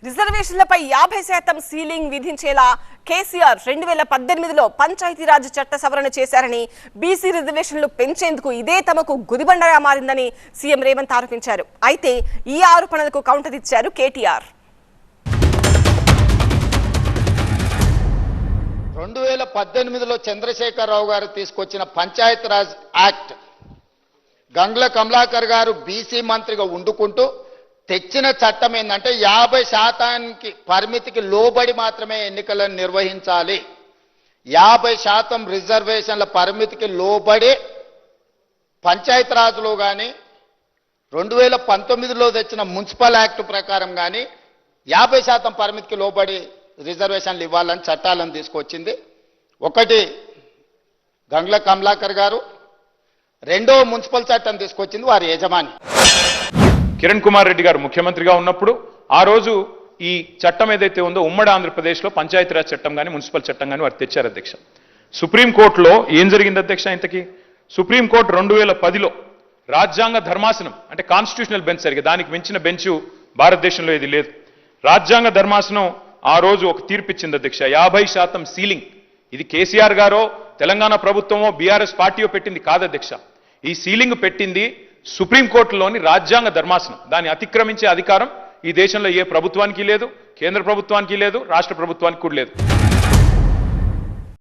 రిజర్వేషన్లపై 50% ceiling విధించేలా KCR 2018లో Panchayati Raj చట్ట సవరణ చేశారని, బీసీ రిజర్వేషన్లు పెంచేందుకు ఇదే తమకు గుదిబండగా మారిందని సీఎం రేవంత్ ఆరోపించారు. అయితే ఈ ఆరోపణలకు కౌంటర్ ఇచ్చారు కేటీఆర్. 2018లో చంద్రశేఖరరావు గారు తీసుకొచ్చిన పంచాయతీరాజ్ యాక్ట్ గంగుల కమలాకర్ గారు బీసీ మంత్రిగా ఉండుకుంటూ తెచ్చిన చట్టం ఏంటంటే 50% పరిమితికి లోబడి మాత్రమే ఎన్నికలను నిర్వహించాలి. 50% రిజర్వేషన్ల పరిమితికి లోబడి పంచాయతీరాజ్లో కానీ 2019లో తెచ్చిన మున్సిపల్ యాక్ట్ ప్రకారం కానీ 50% పరిమితికి లోబడి రిజర్వేషన్లు ఇవ్వాలని చట్టాలను తీసుకొచ్చింది. ఒకటి గంగుల కమలాకర్ గారు, రెండో మున్సిపల్ చట్టం తీసుకొచ్చింది వారి యజమాని కిరణ్ కుమార్ రెడ్డి గారు ముఖ్యమంత్రిగా ఉన్నప్పుడు ఆ రోజు ఈ చట్టం ఏదైతే ఉందో ఉమ్మడి ఆంధ్రప్రదేశ్లో పంచాయతీరాజ్ చట్టం కానీ మున్సిపల్ చట్టం కానీ వారు తెచ్చారు అధ్యక్ష. సుప్రీంకోర్టులో ఏం జరిగింది అధ్యక్ష? ఇంతకీ సుప్రీంకోర్టు 2010లో రాజ్యాంగ ధర్మాసనం అంటే కాన్స్టిట్యూషనల్ బెంచ్ సరిగ్గా దానికి మించిన బెంచ్ భారతదేశంలో ఇది లేదు. రాజ్యాంగ ధర్మాసనం ఆ రోజు ఒక తీర్పిచ్చింది అధ్యక్ష. 50% సీలింగ్ ఇది కేసీఆర్ గారో తెలంగాణ ప్రభుత్వమో బీఆర్ఎస్ పార్టీయో పెట్టింది కాదు అధ్యక్ష. ఈ సీలింగ్ పెట్టింది సుప్రీంకోర్టులోని రాజ్యాంగ ధర్మాసనం. దాన్ని అతిక్రమించే అధికారం ఈ దేశంలో ఏ ప్రభుత్వానికి లేదు, కేంద్ర ప్రభుత్వానికి లేదు, రాష్ట్ర ప్రభుత్వానికి కూడా లేదు.